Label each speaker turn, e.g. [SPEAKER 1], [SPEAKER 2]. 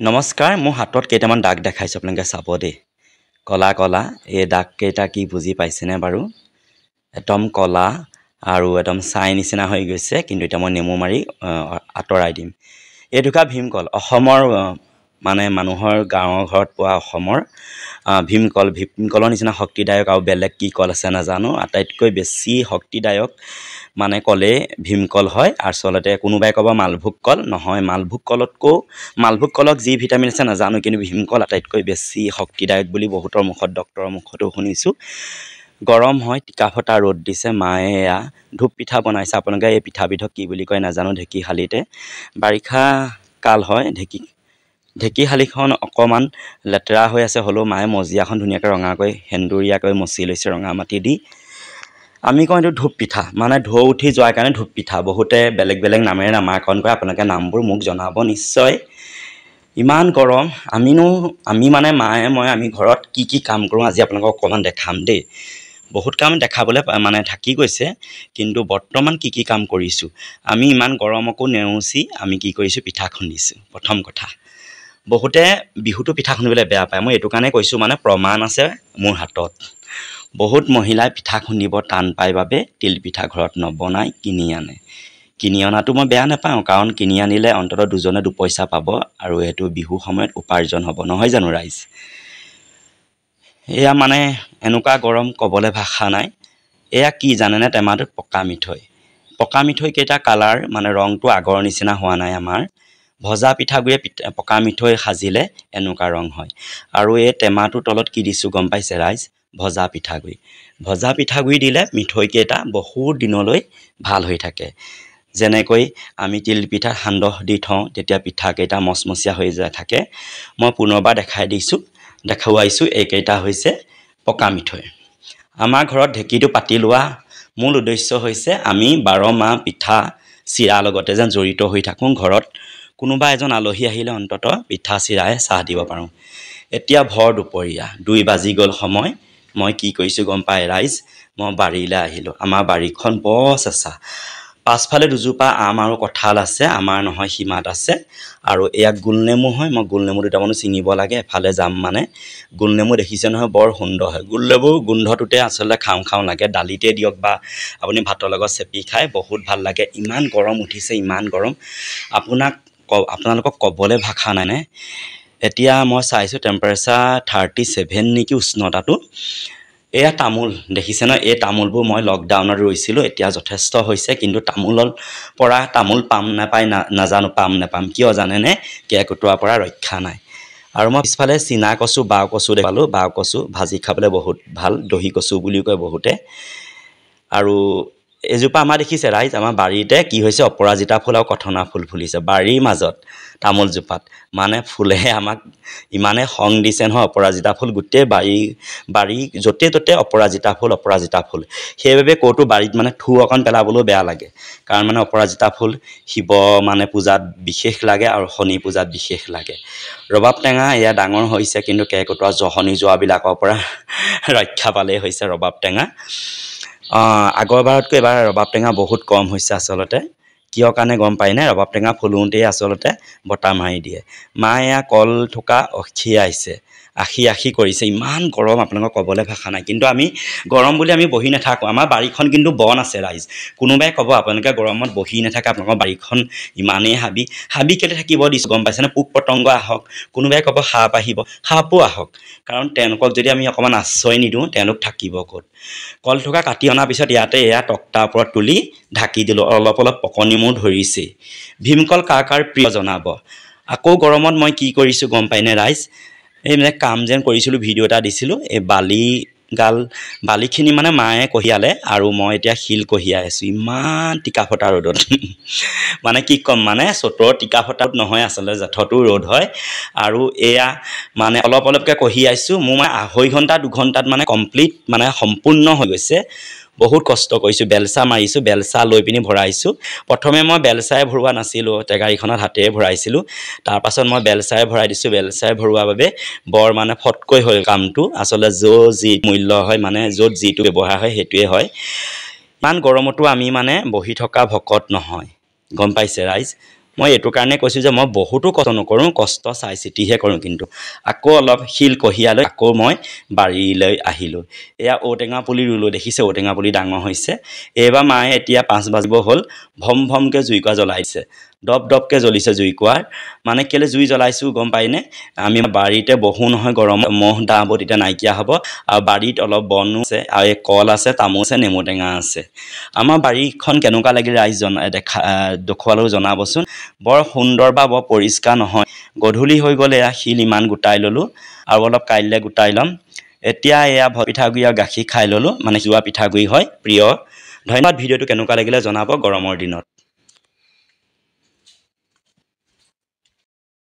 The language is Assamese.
[SPEAKER 1] নমস্কাৰ মোৰ হাতত কেইটামান দাগ দেখাইছো আপোনালোকে চাব দেই কলা কলা এই দাগ কেইটা কি বুজি পাইছেনে বাৰু একদম কলা আৰু একদম ছাই নিচিনা হৈ গৈছে কিন্তু এটা মই নেমু মাৰি আঁতৰাই দিম এই দুটা ভীমকল অসমৰ মানে মানুহৰ গাঁৱৰ ঘৰত পোৱা অসমৰ ভীমকলৰ নিচিনা শক্তিদায়ক আৰু বেলেগ কি কল আছে নাজানো আটাইতকৈ বেছি শক্তিদায়ক মানে কলে ভীমকল হয় আচলতে কোনোবাই ক'ব মালভোগ কল নহয় মালভোগ কলত যি ভিটামিন আছে নাজানো কিন্তু ভীমকল আটাইতকৈ বেছি শক্তিদায়ক বুলি বহুতৰ মুখত ডক্টৰৰ মুখতো শুনিছো গৰম হয় টিকা ফটা ৰ'দ দিছে মায়ে এয়া ধূপ পিঠা বনাইছে আপোনালোকে এই পিঠাবিধক কি বুলি কয় নাজানো ঢেঁকীশালীতে বাৰিষা কাল হয় ঢেঁকীশালীখন অকমান লেতেৰা হৈ আছে হলেও মায়ে মজিয়াখন ধুনীয়াকৈ ৰঙাকৈ হেন্দুৰীয়াকৈ মচি লৈছে ৰঙা মাটি দি আমি কওঁ এইটো ধূপ পিঠা মানে ঢৌ উঠি যোৱাৰ কাৰণে ধূপ পিঠা বহুতে বেলেগ বেলেগ নামেৰে নামাকৰণ কৰে আপোনালোকে নামবোৰ মোক জনাব নিশ্চয় ইমান গৰম আমি মানে মায়ে মই আমি ঘৰত কি কাম কৰোঁ আজি আপোনালোকক অকণমান দেখাম দেই বহুত কাম দেখাবলৈ মানে থাকি গৈছে কিন্তু বৰ্তমান কি কাম কৰিছোঁ আমি ইমান গৰমকো নেওচি আমি কি কৰিছোঁ পিঠা খুন্দিছোঁ প্ৰথম কথা বহুতে বিহুটো পিঠা খুন্দিবলৈ বেয়া পায় মই এইটো কাৰণে কৈছোঁ মানে প্ৰমাণ আছে মোৰ হাতত বহুত মহিলাই পিঠা খুন্দিব টান পায় বাবে তিল পিঠা ঘৰত নবনাই কিনি অনাটো মই বেয়া নাপাওঁ কাৰণ কিনি আনিলে অন্ততঃ দুজনে দুপইচা পাব আৰু এইটো বিহু সময়ত উপাৰ্জন হ'ব নহয় জানো ৰাইজ এয়া মানে এনেকুৱা গৰম ক'বলৈ ভাষা নাই এয়া কি জানেনে টেমাটোত পকা মিঠৈ কেইটা কালাৰ মানে ৰংটো আগৰ নিচিনা হোৱা নাই আমাৰ ভজা পিঠাগুড়িয়ে পকা মিঠৈ সাজিলে এনেকুৱা ৰং হয় আৰু এই টেমাটোৰ তলত কি দিছোঁ গম পাইছে ৰাইজ ভজা পিঠাগুড়ি দিলে মিঠৈকেইটা বহুত দিনলৈ ভাল হৈ থাকে যেনেকৈ আমি তিল পিঠা সান্দহ দি থওঁ তেতিয়া পিঠাকেইটা মচমচীয়া হৈ যায় থাকে মই পুনৰবাৰ দেখুৱাইছোঁ এইকেইটা হৈছে পকা মিঠৈ আমাৰ ঘৰত ঢেঁকীটো পাতি লোৱা মূল উদ্দেশ্য হৈছে আমি 12 মাহ পিঠা চিৰা লগতে যেন জড়িত হৈ থাকোঁ ঘৰত কোনোবা এজন আলহী আহিলে অন্ততঃ পিঠা চিৰাই চাহ দিব পাৰোঁ এতিয়া ভৰ দুপৰীয়া 2 বাজি গ'ল সময় মই কি কৰিছোঁ গম পাই ৰাইজ মই বাৰীলৈ আহিলোঁ আমাৰ বাৰীখন বৰ চেঁচা পাছফালে দুজোপা আম আৰু কঁঠাল আছে আমাৰ নহয় সীমাত আছে আৰু এয়া গোলনেমু হয় মই গোলনেমু দুটামানো ছিঙিব লাগে এফালে যাম মানে গোলনেমু দেখিছে নহয় বৰ সুন্দৰ হয় গোলনেমুৰ গোন্ধটোতে আচলতে খাওঁ লাগে দালিতে দিয়ক বা আপুনি ভাতৰ লগত চেপি খাই বহুত ভাল লাগে ইমান গৰম উঠিছে ইমান গৰম আপোনালোকক ক'বলৈ ভাষা নাই নে এতিয়া মই চাইছোঁ টেম্পাৰেচাৰ 37 নেকি উষ্ণতাটো এয়া তামোল দেখিছে ন এই তামোলবোৰ মই লকডাউনত ৰুইছিলোঁ এতিয়া যথেষ্ট হৈছে কিন্তু তামোলৰ পৰা তামোল পাম নাপাম কিয় জানেনে কেৰ্কেটুৱাৰ পৰা ৰক্ষা নাই আৰু মই পিছফালে চীনা কচু বাও কচু দেখালোঁ বাও কচু ভাজি খাবলৈ বহুত ভাল দহি কচু বুলিও কয় বহুতে আৰু এজোপা আমাৰ দেখিছে ৰাইজ আমাৰ বাৰীতে কি হৈছে অপৰাজিতা ফুল আৰু কথনা ফুল ফুলিছে বাৰীৰ মাজত তামোলজোপাত মানে ফুলে আমাক ইমানে খং দিছে নহয় অপৰাজিতা ফুল গোটেই বাৰী য'তে ত'তে অপৰাজিতা ফুল সেইবাবে ক'তো বাৰীত মানে থু অকণ পেলাবলৈও বেয়া লাগে কাৰণ মানে অপৰাজিতা ফুল শিৱ মানে পূজাত বিশেষ লাগে আৰু শনি পূজাত বিশেষ লাগে ৰবাব টেঙা এয়া ডাঙৰ হৈছে কিন্তু কেৰ্কেটুৱা জহনি যোৱাবিলাকৰ পৰা ৰক্ষা পালেই হৈছে ৰবাব টেঙা আগৰবাৰতকৈ এবাৰ ৰবাব টেঙা বহুত কম হৈছে আচলতে কিয় কাৰণে গম পায়নে ৰবাব টেঙা ফুলোতেই আচলতে বতাহ মাৰি দিয়ে মায়ে এয়া কল থোকা অখিয়াইছে আখি কৰিছে ইমান গৰম আপোনালোকক ক'বলৈ ভাষা নাই কিন্তু আমি গৰম বুলি আমি বহি নাথাকোঁ আমাৰ বাৰীখন কিন্তু বন আছে ৰাইজ কোনোবাই ক'ব আপোনালোকে গৰমত বহি নাথাকে আপোনালোকৰ বাৰীখন ইমানেই হাবি কেলে থাকিব দিছোঁ গম পাইছেনে পোক পতংগ আহক কোনোবাই ক'ব সাপ আহিব সাপো আহক কাৰণ তেওঁলোকক যদি আমি অকণমান আশ্ৰয় নিদিওঁ তেওঁলোক থাকিব ক'ত কল থোকা কাটি অনাৰ পিছত ইয়াতে এয়া তক্তাৰ ওপৰত তুলি ঢাকি দিলোঁ অলপ পকনি মোৰ ধৰিছে ভীমকল কাৰ প্ৰিয় জনাব আকৌ গৰমত মই কি কৰিছোঁ গম পাইনে ৰাইজ এই মানে কাম যেন কৰিছিলোঁ ভিডিঅ' এটা দিছিলোঁ এই বালিখিনি মানে মায়ে কঢ়িয়ালে আৰু মই এতিয়া শিল কঢ়িয়াই আছোঁ ইমান টিকা ফটা ৰ'দত মানে কি ক'ম মানে চ'তৰ টিকা ফটাত নহয় আচলতে জেঠতো ৰ'দ হয় আৰু এয়া মানে অলপকৈ কঢ়িয়াইছোঁ মোৰ মানে 2.5 ঘণ্টা 2 ঘণ্টাত মানে কমপ্লিট মানে সম্পূৰ্ণ হৈ গৈছে বহুত কষ্ট কৰিছোঁ বেলচা মাৰিছোঁ বেলচা লৈ পিনি ভৰাইছোঁ প্ৰথমে মই বেলচাই ভৰোৱা নাছিলোঁ টেগাৰীখনত হাতেৰে ভৰাইছিলোঁ তাৰপাছত মই বেলচাই ভৰাই দিছোঁ বেলচাই ভৰোৱাৰ বাবে বৰ মানে ফটকৈ হ'ল কামটো আচলতে যি মূল্য হয় মানে য'ত যিটো ব্যৱহাৰ হয় সেইটোৱে হয় ইমান গৰমতো আমি মানে বহি থকা ভকত নহয় গম পাইছে ৰাইজ মই এইটো কাৰণে কৈছোঁ যে মই বহুতো কষ্ট নকৰোঁ, কষ্ট চাই চিতিহে কৰোঁ। কিন্তু আকৌ অলপ শিল কঢ়িয়ালৈ আকৌ মই বাৰীলৈ আহিলোঁ। এয়া ঔটেঙা পুলি ৰুলোঁ, দেখিছে ঔটেঙা পুলি ডাঙৰ হৈছে। এইবাৰ মায়ে এতিয়া 5 বাজিব হ'ল, ভম ভমকৈ জুইকুৰা জ্বলাইছে, দপ দপকৈ জ্বলিছে জুইকুৰাৰ। মানে কেলৈ জুই জ্বলাইছোঁ গম পায়নে? আমি বাৰীতে বহোঁ নহয়, গৰমত মহ দাহবোৰ তেতিয়া নাইকিয়া হ'ব। আৰু বাৰীত অলপ বনো আছে, আৰু এই কল আছে, তামোল আছে, নেমু টেঙা আছে। আমাৰ বাৰীখন কেনেকুৱা লাগিল ৰাইজ দেখুৱালেও জনাবচোন। বৰ সুন্দৰ বা বৰ পৰিষ্কাৰ নহয়। গধূলি হৈ গ'লে এয়া শিল ইমান গোটাই ল'লোঁ, আৰু অলপ কাইলৈ গোটাই ল'ম। এতিয়া এয়া পিঠাগুড়ি আৰু গাখীৰ খাই ল'লোঁ, মানে জোৱা পিঠাগুড়ি হয় প্ৰিয়। ধন্যবাদ। ভিডিঅ'টো কেনেকুৱা লাগিলে জনাব গৰমৰ দিনত।